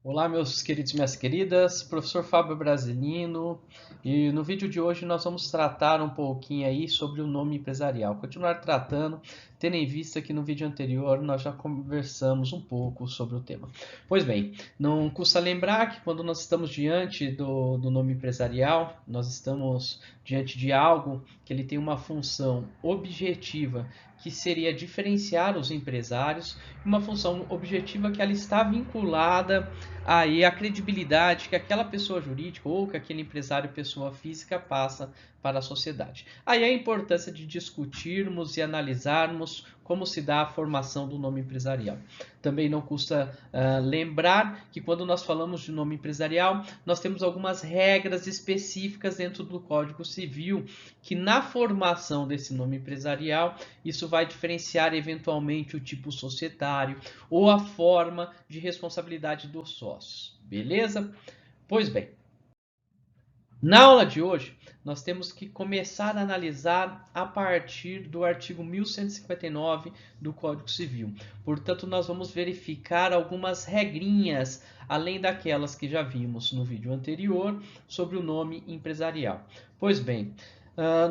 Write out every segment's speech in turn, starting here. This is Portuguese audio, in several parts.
Olá, meus queridos e minhas queridas, professor Fábio Brasilino, e no vídeo de hoje nós vamos tratar um pouquinho aí sobre o nome empresarial. Continuar tratando, tendo em vista que no vídeo anterior nós já conversamos um pouco sobre o tema. Pois bem, não custa lembrar que quando nós estamos diante do nome empresarial, nós estamos diante de algo que ele tem uma função objetiva, que seria diferenciar os empresários, uma função objetiva que ela está vinculada aí a credibilidade que aquela pessoa jurídica ou que aquele empresário pessoa física passa para a sociedade. Aí a importância de discutirmos e analisarmos como se dá a formação do nome empresarial. Também não custa lembrar que quando nós falamos de nome empresarial, nós temos algumas regras específicas dentro do Código Civil que na formação desse nome empresarial, isso vai diferenciar eventualmente o tipo societário ou a forma de responsabilidade dos sócios. Beleza? Pois bem, na aula de hoje, nós temos que começar a analisar a partir do artigo 1159 do Código Civil. Portanto, nós vamos verificar algumas regrinhas, além daquelas que já vimos no vídeo anterior, sobre o nome empresarial. Pois bem,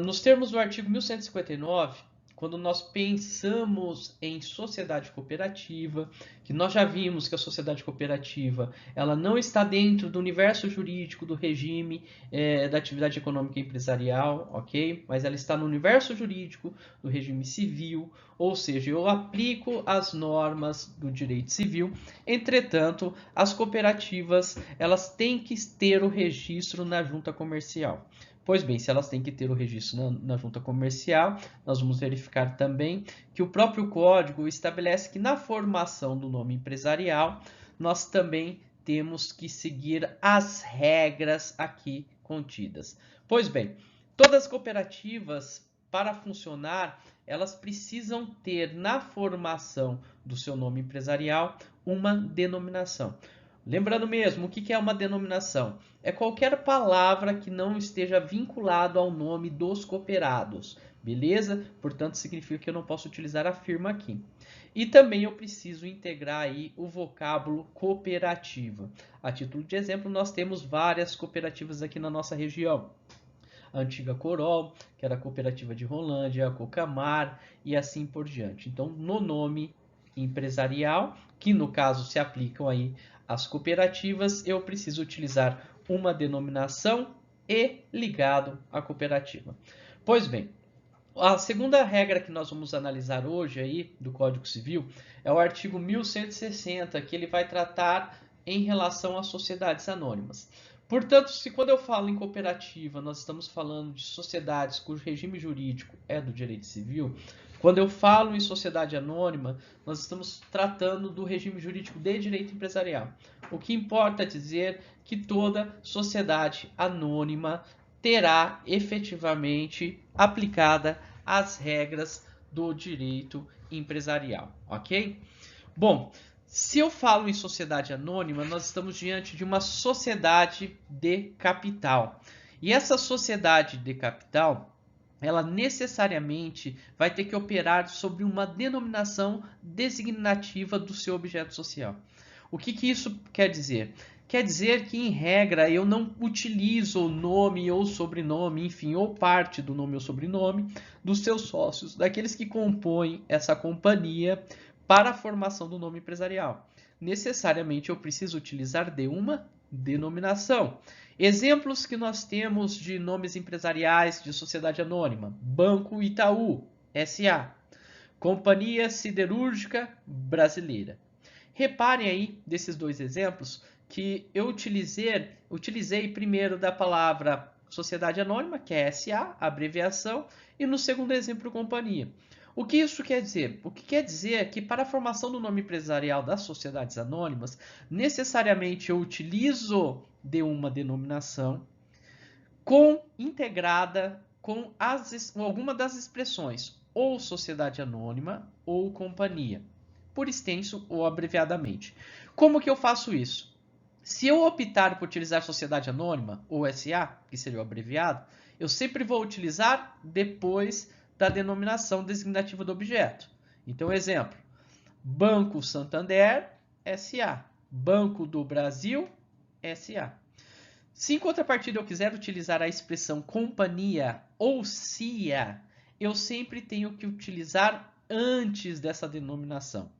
nos termos do artigo 1159, quando nós pensamos em sociedade cooperativa, que nós já vimos que a sociedade cooperativa ela não está dentro do universo jurídico do regime da atividade econômica e empresarial, ok? Mas ela está no universo jurídico do regime civil, ou seja, eu aplico as normas do direito civil. Entretanto, as cooperativas elas têm que ter o registro na junta comercial. Pois bem, se elas têm que ter o registro na junta comercial, nós vamos verificar também que o próprio código estabelece que na formação do nome empresarial, nós também temos que seguir as regras aqui contidas. Pois bem, todas as cooperativas, para funcionar, elas precisam ter na formação do seu nome empresarial uma denominação. Lembrando mesmo, o que é uma denominação? É qualquer palavra que não esteja vinculado ao nome dos cooperados, beleza? Portanto, significa que eu não posso utilizar a firma aqui. E também eu preciso integrar aí o vocábulo cooperativa. A título de exemplo, nós temos várias cooperativas aqui na nossa região. A antiga Corol, que era a cooperativa de Rolândia, a Cocamar e assim por diante. Então, no nome empresarial, que no caso se aplicam aí às cooperativas, eu preciso utilizar uma denominação e ligado à cooperativa. Pois bem, a segunda regra que nós vamos analisar hoje aí do Código Civil é o artigo 1160, que ele vai tratar em relação às sociedades anônimas. Portanto, se quando eu falo em cooperativa, nós estamos falando de sociedades cujo regime jurídico é do direito civil, quando eu falo em sociedade anônima, nós estamos tratando do regime jurídico de direito empresarial. O que importa é dizer que toda sociedade anônima terá efetivamente aplicada as regras do direito empresarial, ok? Bom, se eu falo em sociedade anônima, nós estamos diante de uma sociedade de capital. E essa sociedade de capital, ela necessariamente vai ter que operar sobre uma denominação designativa do seu objeto social. O que isso quer dizer? Quer dizer que, em regra, eu não utilizo o nome ou sobrenome, enfim, ou parte do nome ou sobrenome dos seus sócios, daqueles que compõem essa companhia para a formação do nome empresarial. Necessariamente eu preciso utilizar de uma denominação. Exemplos que nós temos de nomes empresariais de sociedade anônima: Banco Itaú, SA, Companhia Siderúrgica Brasileira. Reparem aí desses dois exemplos que eu utilizei primeiro da palavra sociedade anônima, que é SA, a abreviação, e no segundo exemplo, companhia. O que isso quer dizer? O que quer dizer é que para a formação do nome empresarial das sociedades anônimas, necessariamente eu utilizo de uma denominação integrada com alguma das expressões ou sociedade anônima ou companhia, por extenso ou abreviadamente. Como que eu faço isso? Se eu optar por utilizar sociedade anônima, ou SA, que seria o abreviado, eu sempre vou utilizar depois da denominação designativa do objeto. Então, exemplo, Banco Santander SA, Banco do Brasil S.A. Se em contrapartida eu quiser utilizar a expressão companhia ou CIA, eu sempre tenho que utilizar antes dessa denominação.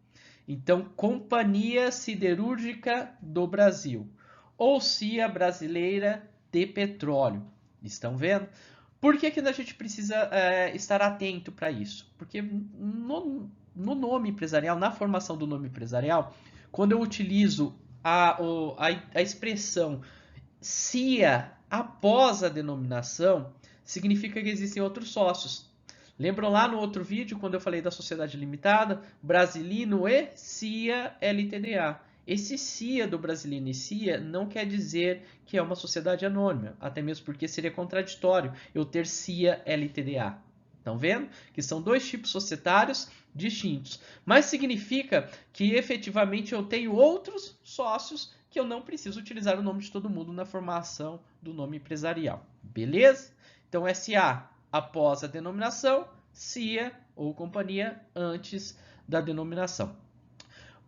Então, Companhia Siderúrgica do Brasil ou CIA Brasileira de Petróleo. Estão vendo? Por que a gente precisa estar atento para isso? Porque no nome empresarial, na formação do nome empresarial, quando eu utilizo a expressão CIA após a denominação, significa que existem outros sócios. Lembram lá no outro vídeo, quando eu falei da sociedade limitada, Brasilino e CIA LTDA. Esse CIA do Brasilino e CIA não quer dizer que é uma sociedade anônima, até mesmo porque seria contraditório eu ter CIA LTDA. Estão vendo? Que são dois tipos societários distintos. Mas significa que efetivamente eu tenho outros sócios que eu não preciso utilizar o nome de todo mundo na formação do nome empresarial. Beleza? Então, SA após a denominação, CIA ou companhia antes da denominação.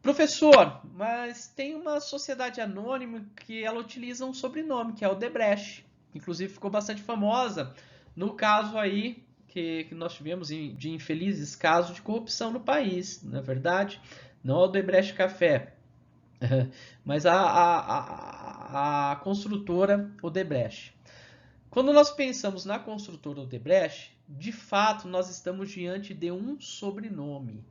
Professor, mas tem uma sociedade anônima que ela utiliza um sobrenome, que é o Odebrecht. Inclusive ficou bastante famosa no caso aí que nós tivemos de infelizes casos de corrupção no país, na verdade. Não a Odebrecht Café, mas a construtora Odebrecht. Quando nós pensamos na construtora Odebrecht, de fato nós estamos diante de um sobrenome.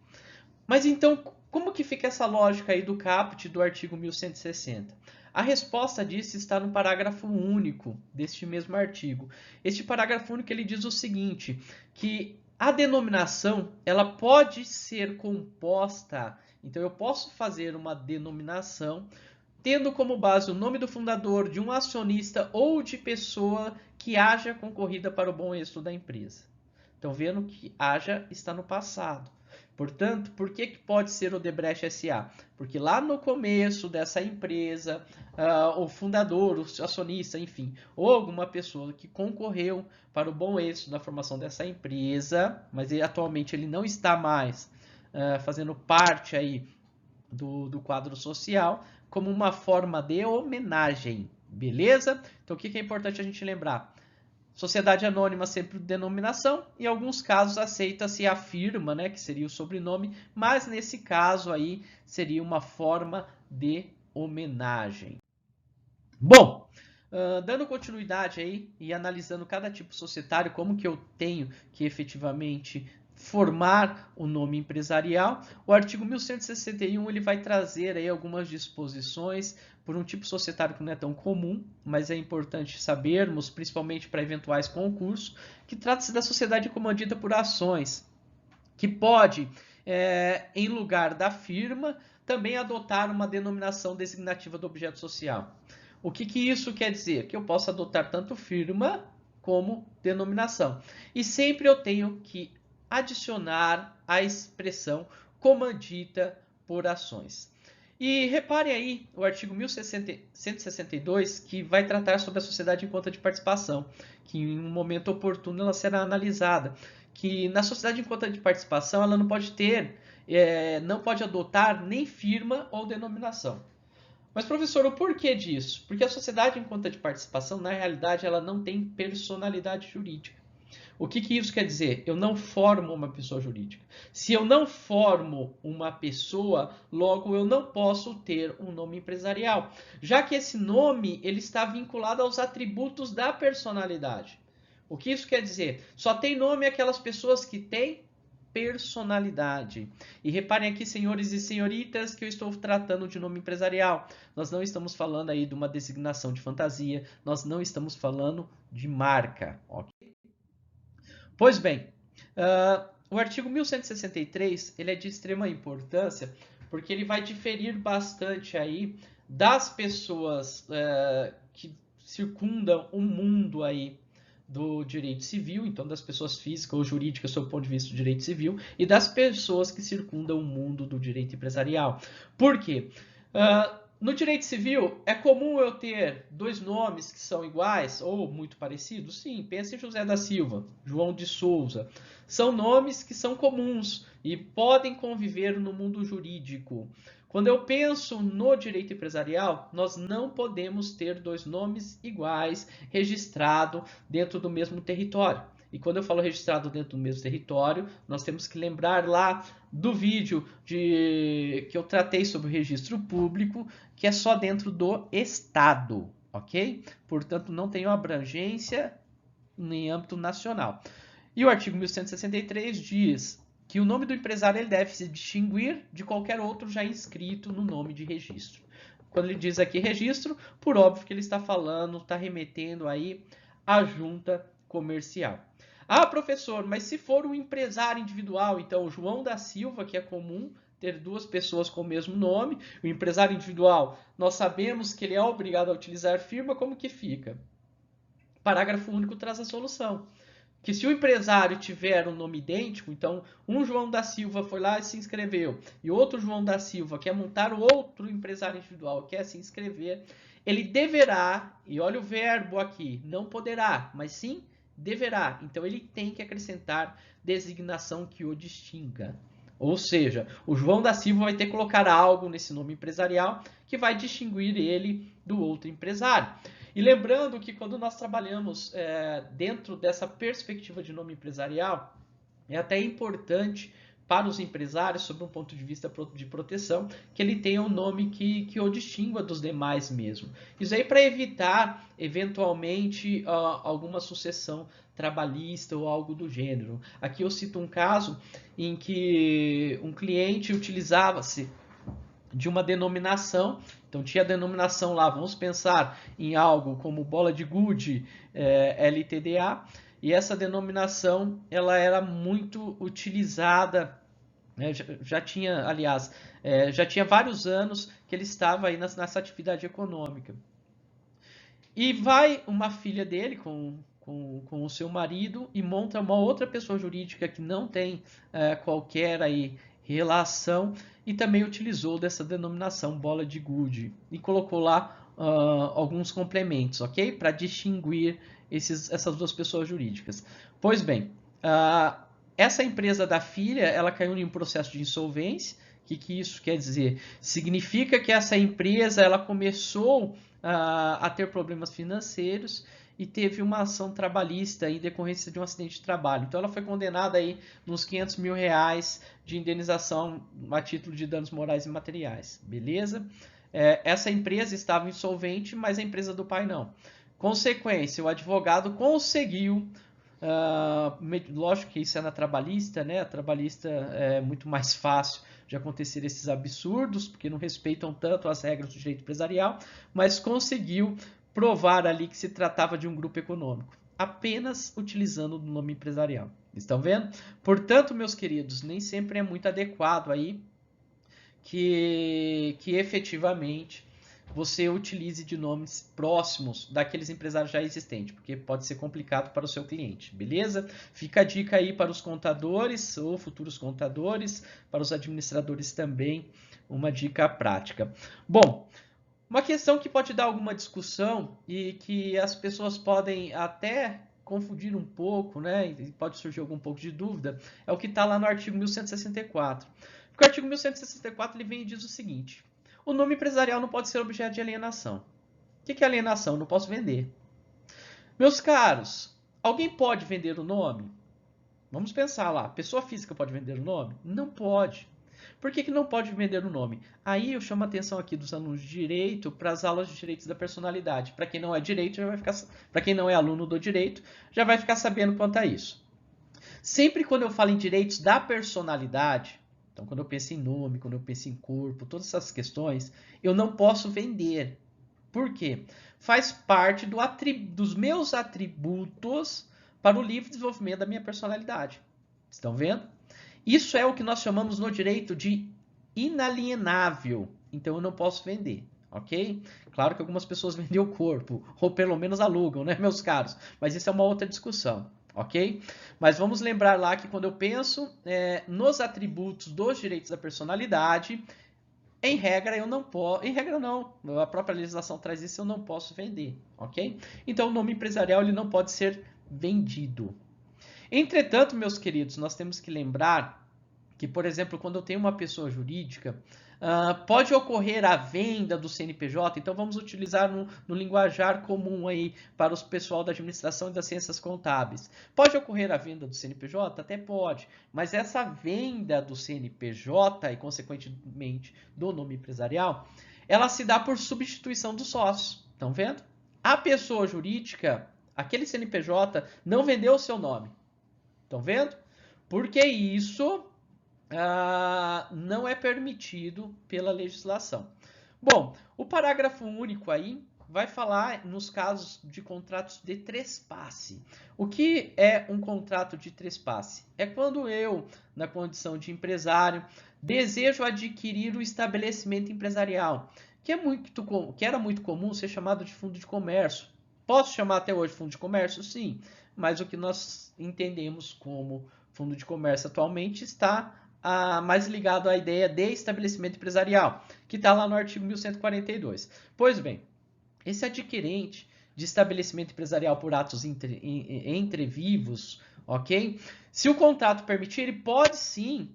Mas então, como que fica essa lógica aí do caput do artigo 1160? A resposta disso está no parágrafo único deste mesmo artigo. Este parágrafo único ele diz o seguinte, que a denominação ela pode ser composta, então eu posso fazer uma denominação tendo como base o nome do fundador, de um acionista ou de pessoa que haja concorrida para o bom êxito da empresa. Estão vendo que haja está no passado. Portanto, por que pode ser Odebrecht S.A.? Porque lá no começo dessa empresa, o fundador, o acionista, enfim, ou alguma pessoa que concorreu para o bom êxito da formação dessa empresa, mas atualmente ele não está mais fazendo parte aí do quadro social, como uma forma de homenagem, beleza? Então, o que é importante a gente lembrar? Sociedade anônima sempre denominação, em alguns casos aceita-se a firma, né, que seria o sobrenome, mas nesse caso aí seria uma forma de homenagem. Bom, dando continuidade aí e analisando cada tipo societário, como que eu tenho que efetivamente formar o nome empresarial, o artigo 1161 ele vai trazer aí algumas disposições por um tipo societário que não é tão comum, mas é importante sabermos, principalmente para eventuais concursos, que trata-se da sociedade comandida por ações, que pode, em lugar da firma, também adotar uma denominação designativa do objeto social. O que isso quer dizer? Que eu posso adotar tanto firma como denominação. E sempre eu tenho que adicionar a expressão comandita por ações. E reparem aí o artigo 1162, que vai tratar sobre a sociedade em conta de participação, que em um momento oportuno ela será analisada. Que na sociedade em conta de participação ela não pode ter, não pode adotar nem firma ou denominação. Mas, professor, o porquê disso? Porque a sociedade em conta de participação, na realidade, ela não tem personalidade jurídica. O que isso quer dizer? Eu não formo uma pessoa jurídica. Se eu não formo uma pessoa, logo eu não posso ter um nome empresarial, já que esse nome ele está vinculado aos atributos da personalidade. O que isso quer dizer? Só tem nome aquelas pessoas que têm personalidade. E reparem aqui, senhores e senhoritas, que eu estou tratando de nome empresarial. Nós não estamos falando aí de uma designação de fantasia, nós não estamos falando de marca, ok? Pois bem, o artigo 1163 ele é de extrema importância porque ele vai diferir bastante aí das pessoas que circundam o mundo aí do direito civil, então das pessoas físicas ou jurídicas sob o ponto de vista do direito civil, e das pessoas que circundam o mundo do direito empresarial. Por quê? No direito civil, é comum eu ter dois nomes que são iguais ou muito parecidos? Sim, pense em José da Silva, João de Souza. São nomes que são comuns e podem conviver no mundo jurídico. Quando eu penso no direito empresarial, nós não podemos ter dois nomes iguais registrados dentro do mesmo território. E quando eu falo registrado dentro do mesmo território, nós temos que lembrar lá do vídeo que eu tratei sobre o registro público, que é só dentro do Estado, ok? Portanto, não tem abrangência em âmbito nacional. E o artigo 1163 diz que o nome do empresário ele deve se distinguir de qualquer outro já inscrito no nome de registro. Quando ele diz aqui registro, por óbvio que ele está falando, está remetendo aí à junta comercial. Ah, professor, mas se for um empresário individual, então o João da Silva, que é comum ter duas pessoas com o mesmo nome, o empresário individual, nós sabemos que ele é obrigado a utilizar firma, como que fica? Parágrafo único traz a solução. Que se o empresário tiver um nome idêntico, então um João da Silva foi lá e se inscreveu, e outro João da Silva quer montar outro empresário individual, quer se inscrever, ele deverá, e olha o verbo aqui, não poderá, mas sim deverá. Então ele tem que acrescentar designação que o distinga. Ou seja, o João da Silva vai ter que colocar algo nesse nome empresarial que vai distinguir ele do outro empresário. E lembrando que quando nós trabalhamos dentro dessa perspectiva de nome empresarial, é até importante para os empresários, sob um ponto de vista de proteção, que ele tenha um nome que o distingua dos demais mesmo. Isso aí para evitar, eventualmente, alguma sucessão trabalhista ou algo do gênero. Aqui eu cito um caso em que um cliente utilizava-se de uma denominação, então tinha a denominação lá, vamos pensar em algo como bola de gude, LTDA, e essa denominação ela era muito utilizada, né, já tinha, aliás, já tinha vários anos que ele estava aí nessa atividade econômica. E vai uma filha dele com o seu marido e monta uma outra pessoa jurídica que não tem qualquer aí relação e também utilizou dessa denominação bola de gude e colocou lá alguns complementos, ok? Para distinguir essas duas pessoas jurídicas. Pois bem, essa empresa da filha, ela caiu em um processo de insolvência. O que isso quer dizer? Significa que essa empresa ela começou a ter problemas financeiros e teve uma ação trabalhista em decorrência de um acidente de trabalho. Então ela foi condenada aí nos 500 mil reais de indenização a título de danos morais e materiais. Beleza? Essa empresa estava insolvente, mas a empresa do pai não. Consequência, o advogado conseguiu, lógico que isso é na trabalhista, né? A trabalhista é muito mais fácil de acontecer esses absurdos, porque não respeitam tanto as regras do direito empresarial, mas conseguiu provar ali que se tratava de um grupo econômico, apenas utilizando o nome empresarial. Estão vendo? Portanto, meus queridos, nem sempre é muito adequado aí que efetivamente você utilize de nomes próximos daqueles empresários já existentes, porque pode ser complicado para o seu cliente, beleza? Fica a dica aí para os contadores ou futuros contadores, para os administradores também, uma dica prática. Bom, uma questão que pode dar alguma discussão e que as pessoas podem até confundir um pouco, né? E pode surgir algum pouco de dúvida, é o que está lá no artigo 1164. Porque o artigo 1164 ele vem e diz o seguinte: o nome empresarial não pode ser objeto de alienação. O que é alienação? Não posso vender. Meus caros, alguém pode vender o nome? Vamos pensar lá, pessoa física pode vender o nome? Não pode. Por que não pode vender o nome? Aí eu chamo a atenção aqui dos alunos de direito para as aulas de direitos da personalidade. Para quem não é direito, já vai ficar, para quem não é aluno do direito, já vai ficar sabendo quanto a isso. Sempre quando eu falo em direitos da personalidade, então quando eu penso em nome, quando eu penso em corpo, todas essas questões, eu não posso vender. Por quê? Faz parte dos meus atributos para o livre desenvolvimento da minha personalidade. Estão vendo? Isso é o que nós chamamos no direito de inalienável. Então eu não posso vender, ok? Claro que algumas pessoas vendem o corpo, ou pelo menos alugam, né, meus caros? Mas isso é uma outra discussão, ok? Mas vamos lembrar lá que quando eu penso nos atributos dos direitos da personalidade, em regra eu não posso, em regra não, a própria legislação traz isso, eu não posso vender, ok? Então o nome empresarial ele não pode ser vendido. Entretanto, meus queridos, nós temos que lembrar que, por exemplo, quando eu tenho uma pessoa jurídica, Pode ocorrer a venda do CNPJ, então vamos utilizar no linguajar comum aí para o pessoal da administração e das ciências contábeis. Pode ocorrer a venda do CNPJ? Até pode, mas essa venda do CNPJ e, consequentemente, do nome empresarial, ela se dá por substituição dos sócios. Estão vendo? A pessoa jurídica, aquele CNPJ, não vendeu o seu nome. Estão vendo? Porque isso não é permitido pela legislação. Bom, o parágrafo único aí vai falar nos casos de contratos de trespasse. O que é um contrato de trespasse? É quando eu, na condição de empresário, desejo adquirir o estabelecimento empresarial, que era muito comum ser chamado de fundo de comércio. Posso chamar até hoje fundo de comércio? Sim, mas o que nós entendemos como fundo de comércio atualmente está mais ligado à ideia de estabelecimento empresarial, que está lá no artigo 1142. Pois bem, esse adquirente de estabelecimento empresarial por atos entre vivos, ok? Se o contrato permitir, ele pode sim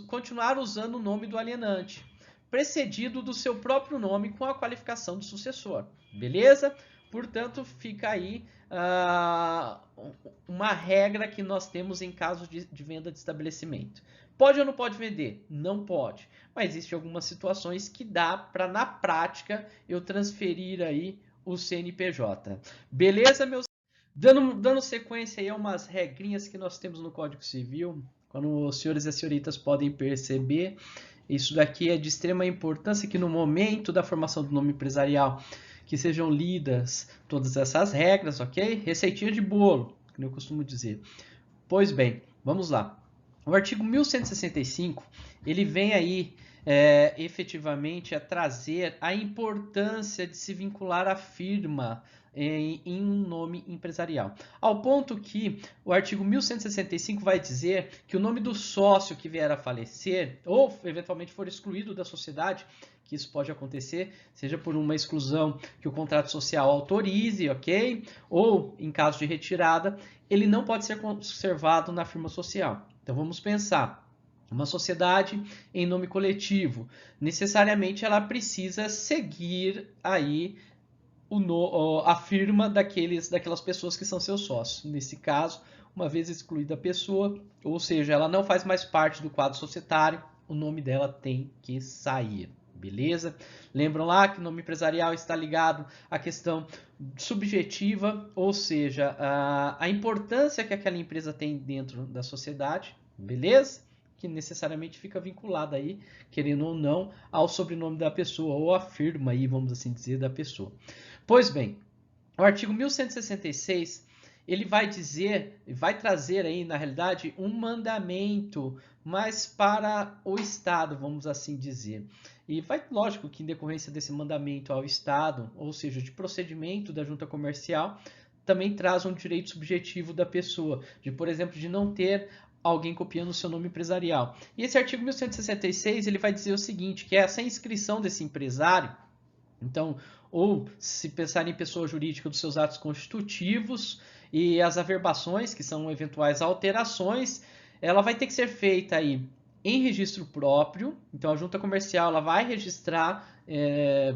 continuar usando o nome do alienante, precedido do seu próprio nome com a qualificação do sucessor, beleza? Portanto, fica aí uma regra que nós temos em caso de venda de estabelecimento. Pode ou não pode vender? Não pode. Mas existem algumas situações que dá para, na prática, eu transferir aí o CNPJ. Beleza, meus? Dando sequência aí a umas regrinhas que nós temos no Código Civil, quando os senhores e as senhoritas podem perceber, isso daqui é de extrema importância que no momento da formação do nome empresarial que sejam lidas todas essas regras, ok? Receitinha de bolo, como eu costumo dizer. Pois bem, vamos lá. O artigo 1165, ele vem aí efetivamente a trazer a importância de se vincular a firma em um nome empresarial. Ao ponto que o artigo 1165 vai dizer que o nome do sócio que vier a falecer ou eventualmente for excluído da sociedade, que isso pode acontecer, seja por uma exclusão que o contrato social autorize, ok? Ou em caso de retirada, ele não pode ser conservado na firma social. Então vamos pensar, uma sociedade em nome coletivo, necessariamente ela precisa seguir aí a firma daquelas pessoas que são seus sócios. Nesse caso, uma vez excluída a pessoa, ou seja, ela não faz mais parte do quadro societário, o nome dela tem que sair. Beleza? Lembram lá que o nome empresarial está ligado à questão subjetiva, ou seja, a importância que aquela empresa tem dentro da sociedade, beleza? Que necessariamente fica vinculada aí, querendo ou não, ao sobrenome da pessoa, ou à firma aí, vamos assim dizer, da pessoa. Pois bem, o artigo 1166, ele vai dizer, vai trazer aí, na realidade, um mandamento, mas para o Estado, vamos assim dizer. E vai, lógico que em decorrência desse mandamento ao Estado, ou seja, de procedimento da junta comercial, também traz um direito subjetivo da pessoa, de, por exemplo, de não ter alguém copiando o seu nome empresarial. E esse artigo 1166, ele vai dizer o seguinte, que essa inscrição desse empresário, então, ou se pensar em pessoa jurídica dos seus atos constitutivos e as averbações, que são eventuais alterações, ela vai ter que ser feita aí em registro próprio. Então, a junta comercial ela vai registrar,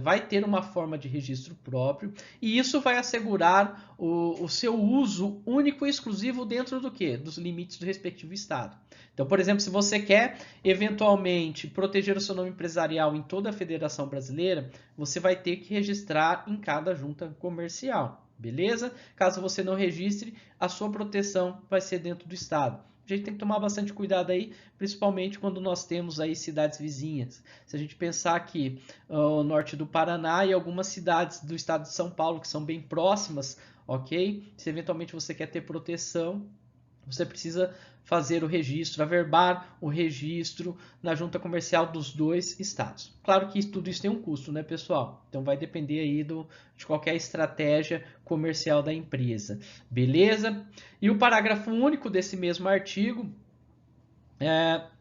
vai ter uma forma de registro próprio, e isso vai assegurar o seu uso único e exclusivo dentro do quê? Dos limites do respectivo estado. Então, por exemplo, se você quer eventualmente proteger o seu nome empresarial em toda a Federação Brasileira, você vai ter que registrar em cada junta comercial, beleza? Caso você não registre, a sua proteção vai ser dentro do estado. A gente tem que tomar bastante cuidado aí, principalmente quando nós temos aí cidades vizinhas. Se a gente pensar que o norte do Paraná e algumas cidades do estado de São Paulo, que são bem próximas, ok? Se eventualmente você quer ter proteção, você precisa fazer o registro, averbar o registro na junta comercial dos dois estados. Claro que tudo isso tem um custo, né, pessoal? Então vai depender aí de qualquer estratégia comercial da empresa. Beleza? E o parágrafo único desse mesmo artigo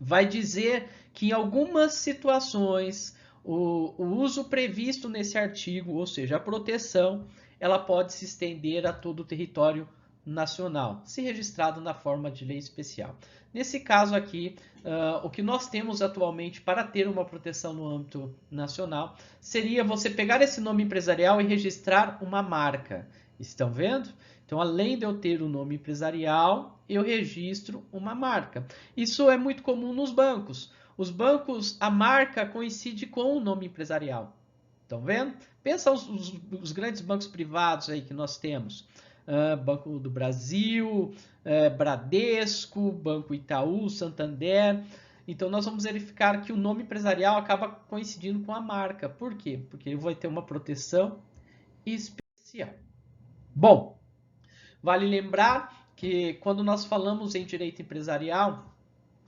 vai dizer que em algumas situações o uso previsto nesse artigo, ou seja, a proteção, ela pode se estender a todo o território nacional, se registrado na forma de lei especial. Nesse caso aqui, o que nós temos atualmente para ter uma proteção no âmbito nacional seria você pegar esse nome empresarial e registrar uma marca. Estão vendo? Então, além de eu ter o nome empresarial, eu registro uma marca. Isso é muito comum nos bancos. Os bancos, a marca coincide com o nome empresarial. Estão vendo? Pensa os grandes bancos privados aí que nós temos. Banco do Brasil, Bradesco, Banco Itaú, Santander. Então, nós vamos verificar que o nome empresarial acaba coincidindo com a marca. Por quê? Porque ele vai ter uma proteção especial. Bom, vale lembrar que quando nós falamos em direito empresarial,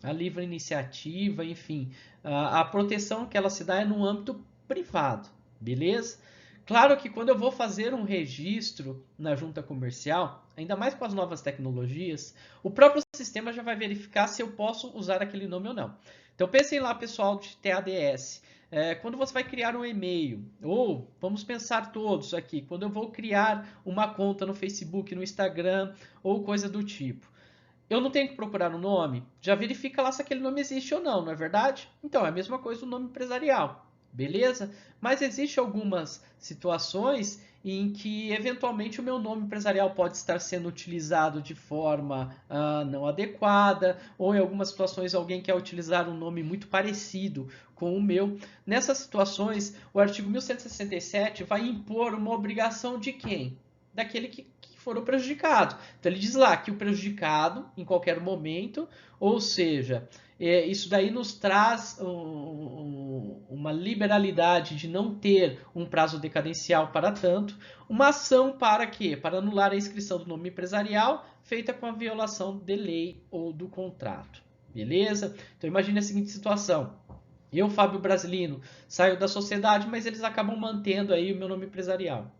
a livre iniciativa, enfim, a proteção que ela se dá é no âmbito privado, beleza? Claro que quando eu vou fazer um registro na junta comercial, ainda mais com as novas tecnologias, o próprio sistema já vai verificar se eu posso usar aquele nome ou não. Então pensem lá, pessoal de TADS, quando você vai criar um e-mail, ou vamos pensar todos aqui, quando eu vou criar uma conta no Facebook, no Instagram, ou coisa do tipo. Eu não tenho que procurar um nome? Já verifica lá se aquele nome existe ou não, não é verdade? Então, é a mesma coisa do nome empresarial, beleza? Mas existem algumas situações em que, eventualmente, o meu nome empresarial pode estar sendo utilizado de forma não adequada, ou em algumas situações alguém quer utilizar um nome muito parecido com o meu. Nessas situações, o artigo 1167 vai impor uma obrigação de quem? Daquele que for o prejudicado. Então ele diz lá que o prejudicado, em qualquer momento, ou seja, isso daí nos traz uma liberalidade de não ter um prazo decadencial para tanto, uma ação para quê? Para anular a inscrição do nome empresarial feita com a violação de lei ou do contrato. Beleza? Então imagine a seguinte situação. Eu, Fábio Brasilino, saio da sociedade, mas eles acabam mantendo aí o meu nome empresarial.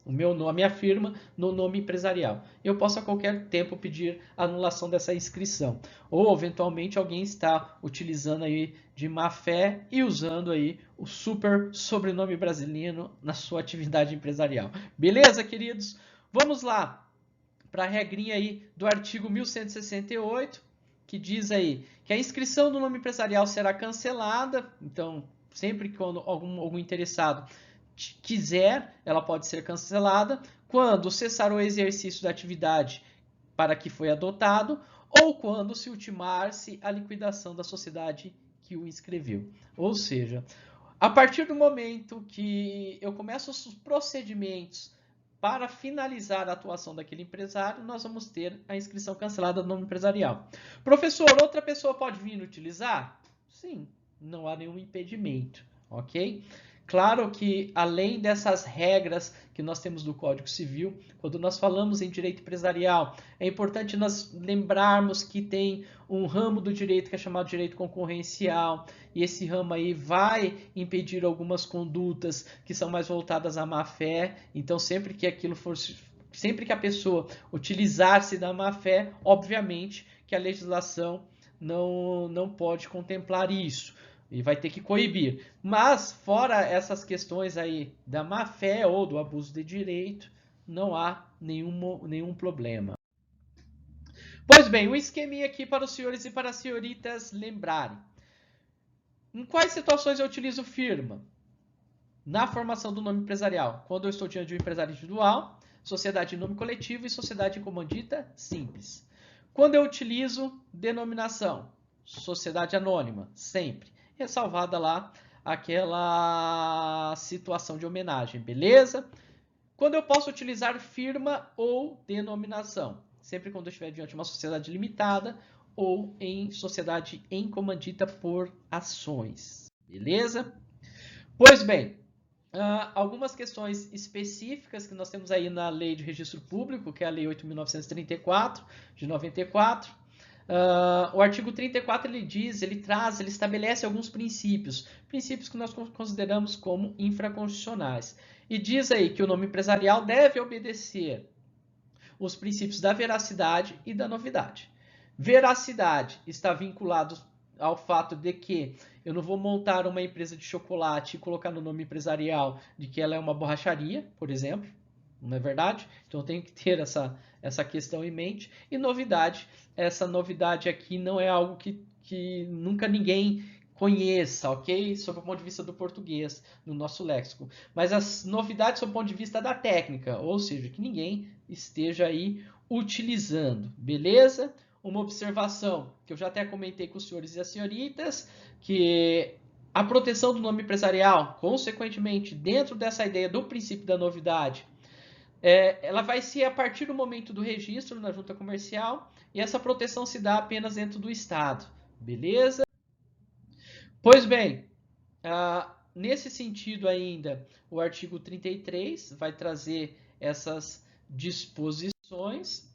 O meu nome, a minha firma, no nome empresarial. Eu posso a qualquer tempo pedir a anulação dessa inscrição. Ou, eventualmente, alguém está utilizando aí de má fé e usando aí o super sobrenome brasileiro na sua atividade empresarial. Beleza, queridos? Vamos lá para a regrinha aí do artigo 1168, que diz aí que a inscrição do nome empresarial será cancelada. Então, sempre que algum interessado quiser, ela pode ser cancelada quando cessar o exercício da atividade para que foi adotado ou quando se ultimar-se a liquidação da sociedade que o inscreveu. Ou seja, a partir do momento que eu começo os procedimentos para finalizar a atuação daquele empresário, nós vamos ter a inscrição cancelada do nome empresarial. Professor, outra pessoa pode vir utilizar? Sim, não há nenhum impedimento, ok? Claro que, além dessas regras que nós temos do Código Civil, quando nós falamos em direito empresarial, é importante nós lembrarmos que tem um ramo do direito que é chamado direito concorrencial, e esse ramo aí vai impedir algumas condutas que são mais voltadas à má-fé. Então, sempre que a pessoa utilizar-se da má-fé, obviamente que a legislação não pode contemplar isso. E vai ter que coibir. Mas, fora essas questões aí da má-fé ou do abuso de direito, não há nenhum problema. Pois bem, um esqueminha aqui para os senhores e para as senhoritas lembrarem. Em quais situações eu utilizo firma? Na formação do nome empresarial, quando eu estou diante de um empresário individual, sociedade em nome coletivo e sociedade em comandita simples. Quando eu utilizo denominação, sociedade anônima, sempre. Ressalvada lá aquela situação de homenagem, beleza? Quando eu posso utilizar firma ou denominação? Sempre quando eu estiver diante de uma sociedade limitada ou em sociedade em comandita por ações, beleza? Pois bem, algumas questões específicas que nós temos aí na Lei de Registro Público, que é a Lei 8.934, de 94. O artigo 34 ele estabelece alguns princípios que nós consideramos como infraconstitucionais. E diz aí que o nome empresarial deve obedecer os princípios da veracidade e da novidade. Veracidade está vinculado ao fato de que eu não vou montar uma empresa de chocolate e colocar no nome empresarial de que ela é uma borracharia, por exemplo. não é verdade? Então tem que ter essa questão em mente. E novidade, essa novidade aqui não é algo que nunca ninguém conheça, ok? Sob o ponto de vista do português, no nosso léxico. Mas as novidades sob o ponto de vista da técnica, ou seja, que ninguém esteja aí utilizando, beleza? Uma observação que eu já até comentei com os senhores e as senhoritas, que a proteção do nome empresarial, consequentemente, dentro dessa ideia do princípio da novidade, ela vai ser a partir do momento do registro na junta comercial e essa proteção se dá apenas dentro do Estado, beleza? Pois bem, nesse sentido ainda, o artigo 33 vai trazer essas disposições.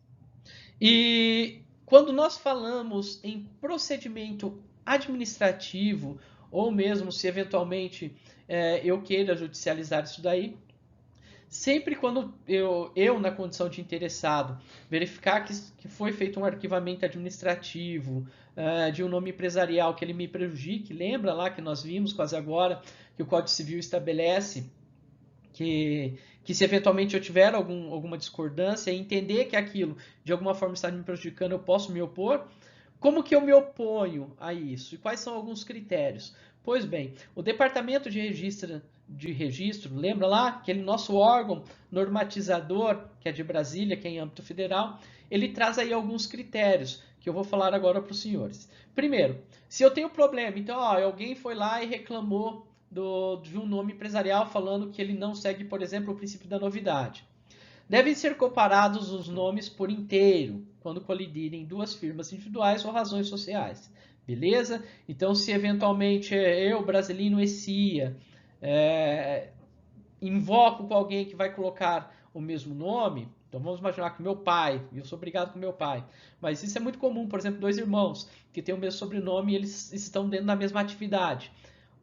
E quando nós falamos em procedimento administrativo, ou mesmo se eventualmente eu queira judicializar isso daí, sempre quando eu na condição de interessado, verificar que foi feito um arquivamento administrativo de um nome empresarial que ele me prejudique, lembra lá que nós vimos quase agora que o Código Civil estabelece que se eventualmente eu tiver alguma discordância, entender que aquilo de alguma forma está me prejudicando, eu posso me opor. Como que eu me oponho a isso? E quais são alguns critérios? Pois bem, o Departamento de Registro, lembra lá? Aquele nosso órgão normatizador, que é de Brasília, que é em âmbito federal, ele traz aí alguns critérios, que eu vou falar agora para os senhores. Primeiro, se eu tenho problema, então alguém foi lá e reclamou de um nome empresarial falando que ele não segue, por exemplo, o princípio da novidade. Devem ser comparados os nomes por inteiro, quando colidirem duas firmas individuais ou razões sociais. Beleza? Então, se eventualmente eu, Brasilino e CIA, invoco com alguém que vai colocar o mesmo nome, então vamos imaginar que meu pai, eu sou obrigado com meu pai, mas isso é muito comum, por exemplo, dois irmãos que têm o mesmo sobrenome e eles estão dentro da mesma atividade.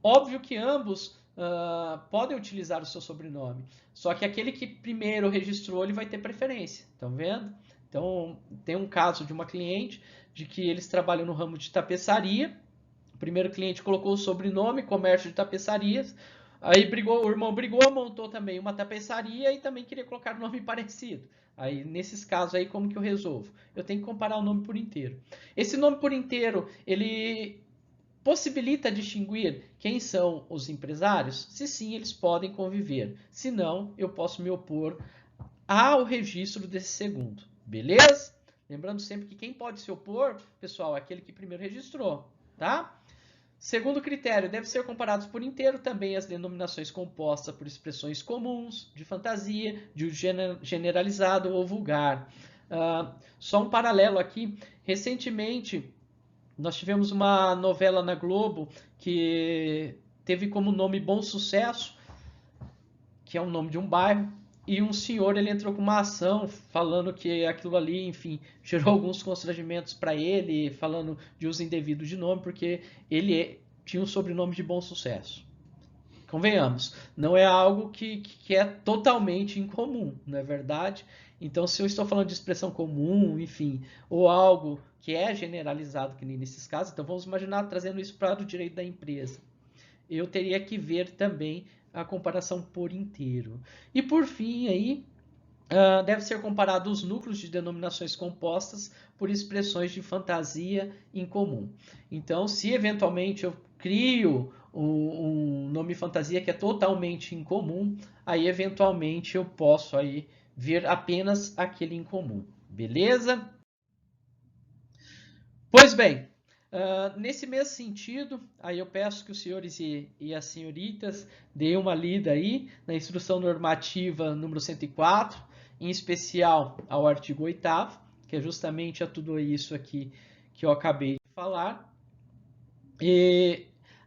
Óbvio que ambos podem utilizar o seu sobrenome, só que aquele que primeiro registrou ele vai ter preferência, estão vendo? Então tem um caso de uma cliente de que eles trabalham no ramo de tapeçaria, o primeiro cliente colocou o sobrenome, comércio de tapeçarias, aí o irmão brigou, montou também uma tapeçaria e também queria colocar um nome parecido. Aí, nesses casos aí, como que eu resolvo? Eu tenho que comparar o nome por inteiro. Esse nome por inteiro, ele possibilita distinguir quem são os empresários? Se sim, eles podem conviver. Se não, eu posso me opor ao registro desse segundo. Beleza? Lembrando sempre que quem pode se opor, pessoal, é aquele que primeiro registrou, tá? Segundo critério, deve ser comparados por inteiro também as denominações compostas por expressões comuns, de fantasia, de uso generalizado ou vulgar. Só um paralelo aqui. Recentemente, nós tivemos uma novela na Globo que teve como nome Bom Sucesso, que é o nome de um bairro, e um senhor ele entrou com uma ação falando que aquilo ali, enfim, gerou alguns constrangimentos para ele, falando de uso indevido de nome, porque ele tinha um sobrenome de Bom Sucesso. Convenhamos, não é algo que é totalmente incomum, não é verdade? Então, se eu estou falando de expressão comum, enfim, ou algo que é generalizado, que nem nesses casos, então vamos imaginar trazendo isso para o direito da empresa. Eu teria que ver também a comparação por inteiro. E por fim, aí, deve ser comparado os núcleos de denominações compostas por expressões de fantasia em comum. Então, se eventualmente eu crio um nome fantasia que é totalmente incomum, aí eventualmente eu posso aí ver apenas aquele em comum. Beleza? Pois bem, nesse mesmo sentido, aí eu peço que os senhores e as senhoritas deem uma lida aí na instrução normativa número 104, em especial ao artigo 8º, que é justamente a tudo isso aqui que eu acabei de falar. E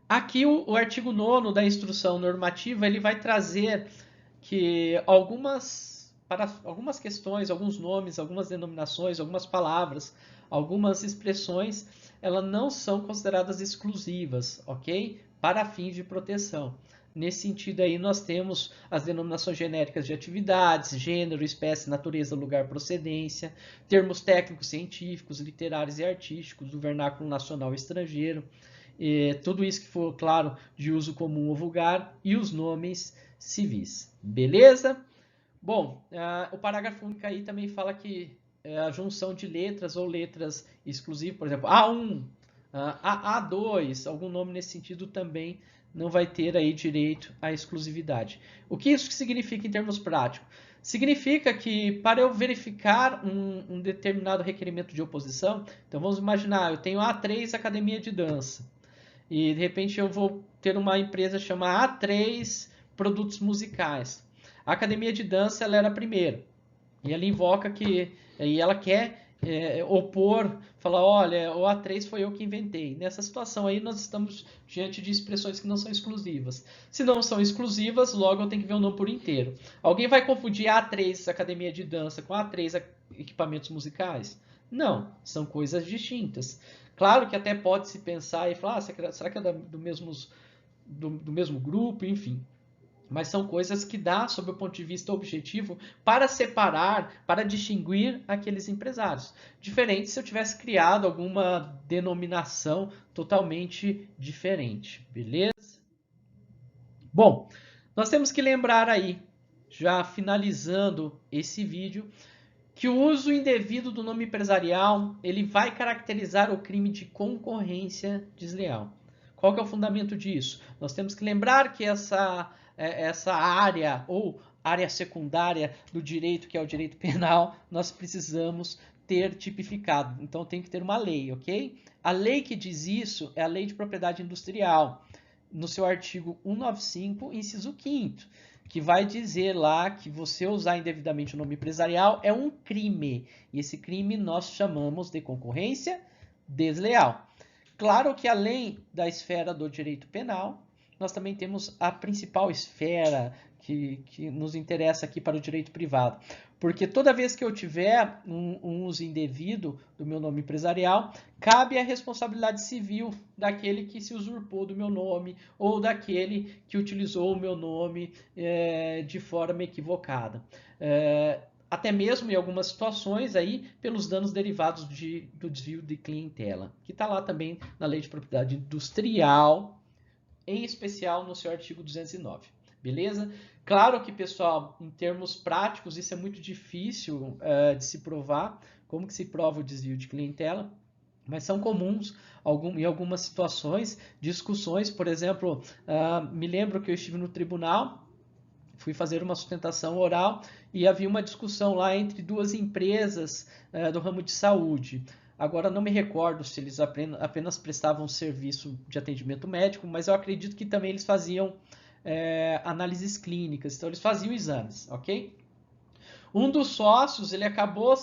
aqui o artigo 9º da instrução normativa, ele vai trazer que para algumas questões, alguns nomes, algumas denominações, algumas palavras, algumas expressões, elas não são consideradas exclusivas, ok? Para fins de proteção. Nesse sentido aí, nós temos as denominações genéricas de atividades, gênero, espécie, natureza, lugar, procedência, termos técnicos, científicos, literários e artísticos, do vernáculo nacional e estrangeiro, tudo isso que for, claro, de uso comum ou vulgar, e os nomes civis. Beleza? Bom, o parágrafo único aí também fala que a junção de letras ou letras exclusivas, por exemplo, A1, A2, algum nome nesse sentido também não vai ter aí direito à exclusividade. O que isso significa em termos práticos? Significa que para eu verificar um determinado requerimento de oposição, então vamos imaginar, eu tenho A3 Academia de Dança, e de repente eu vou ter uma empresa chamada A3 Produtos Musicais. A Academia de Dança ela era a primeira, e ela invoca que, e ela quer opor, falar, olha, o A3 foi eu que inventei. Nessa situação aí nós estamos diante de expressões que não são exclusivas. Se não são exclusivas, logo eu tenho que ver o nome por inteiro. Alguém vai confundir A3 Academia de Dança com A3 Equipamentos Musicais? Não, são coisas distintas. Claro que até pode se pensar e falar, será que é do mesmo grupo? Enfim. Mas são coisas que dá, sob o ponto de vista objetivo, para separar, para distinguir aqueles empresários. Diferente se eu tivesse criado alguma denominação totalmente diferente, beleza? Bom, nós temos que lembrar aí, já finalizando esse vídeo, que o uso indevido do nome empresarial ele vai caracterizar o crime de concorrência desleal. Qual que é o fundamento disso? Nós temos que lembrar que essa área ou área secundária do direito, que é o direito penal, nós precisamos ter tipificado. Então tem que ter uma lei, ok? A lei que diz isso é a Lei de Propriedade Industrial, no seu artigo 195, inciso 5º, que vai dizer lá que você usar indevidamente o nome empresarial é um crime. E esse crime nós chamamos de concorrência desleal. Claro que além da esfera do direito penal, nós também temos a principal esfera que nos interessa aqui para o direito privado. Porque toda vez que eu tiver um uso indevido do meu nome empresarial, cabe a responsabilidade civil daquele que se usurpou do meu nome ou daquele que utilizou o meu nome de forma equivocada. Até mesmo em algumas situações aí pelos danos derivados do desvio de clientela, que está lá também na Lei de Propriedade Industrial, em especial no seu artigo 209. Beleza? Claro que, pessoal, em termos práticos, isso é muito difícil de se provar. Como que se prova o desvio de clientela? Mas são comuns em algumas situações, discussões. Por exemplo, me lembro que eu estive no tribunal, fui fazer uma sustentação oral e havia uma discussão lá entre duas empresas do ramo de saúde. Agora não me recordo se eles apenas prestavam serviço de atendimento médico, mas eu acredito que também eles faziam análises clínicas, então eles faziam exames, ok? Um dos sócios, ele acabou,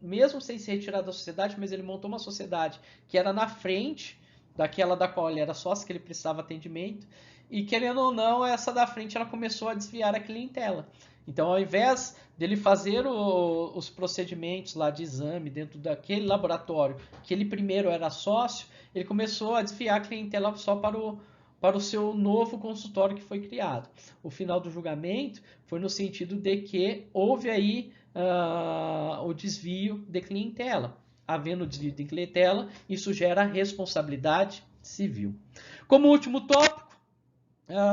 mesmo sem se retirar da sociedade, mas ele montou uma sociedade que era na frente daquela da qual ele era sócio, que ele prestava atendimento, e querendo ou não, essa da frente ela começou a desviar a clientela. Então, ao invés dele fazer os procedimentos lá de exame dentro daquele laboratório, que ele primeiro era sócio, ele começou a desviar a clientela só para o seu novo consultório que foi criado. O final do julgamento foi no sentido de que houve aí o desvio de clientela. Havendo desvio de clientela, isso gera responsabilidade civil. Como último tópico,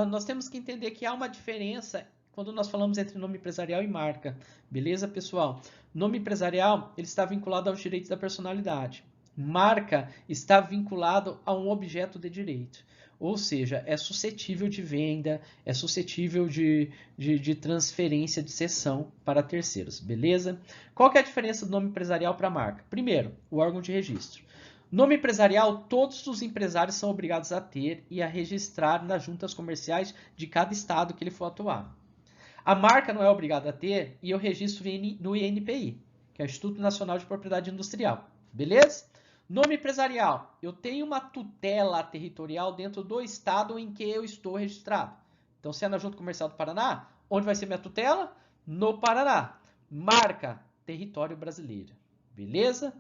nós temos que entender que há uma diferença quando nós falamos entre nome empresarial e marca. Beleza, pessoal? Nome empresarial ele está vinculado aos direitos da personalidade. Marca está vinculado a um objeto de direito. Ou seja, é suscetível de venda, é suscetível de transferência de cessão para terceiros. Beleza? Qual que é a diferença do nome empresarial para a marca? Primeiro, o órgão de registro. Nome empresarial, todos os empresários são obrigados a ter e a registrar nas juntas comerciais de cada estado que ele for atuar. A marca não é obrigada a ter e eu registro no INPI, que é o Instituto Nacional de Propriedade Industrial. Beleza? Nome empresarial. Eu tenho uma tutela territorial dentro do estado em que eu estou registrado. Então, se é na Junta Comercial do Paraná, onde vai ser minha tutela? No Paraná. Marca, território brasileiro. Beleza?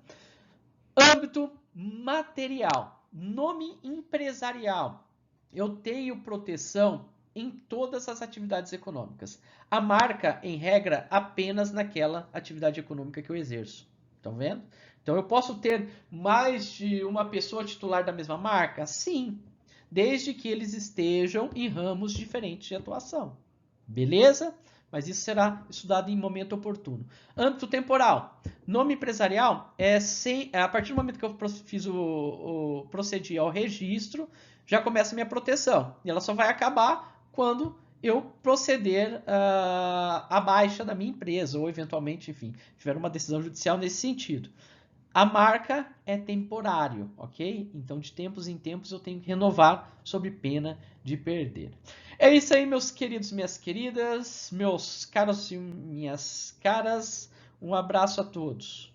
Âmbito material. Nome empresarial. Eu tenho proteção em todas as atividades econômicas. A marca, em regra, apenas naquela atividade econômica que eu exerço. Estão vendo? Então, eu posso ter mais de uma pessoa titular da mesma marca? Sim, desde que eles estejam em ramos diferentes de atuação. Beleza? mas isso será estudado em momento oportuno. Âmbito temporal. Nome empresarial a partir do momento que eu procedi ao registro, já começa a minha proteção. E ela só vai acabar quando eu proceder à baixa da minha empresa, ou eventualmente, enfim, tiver uma decisão judicial nesse sentido. A marca é temporário, ok? Então, de tempos em tempos, eu tenho que renovar sob pena de perder. É isso aí, meus queridos e minhas queridas, meus caros e minhas caras. Um abraço a todos.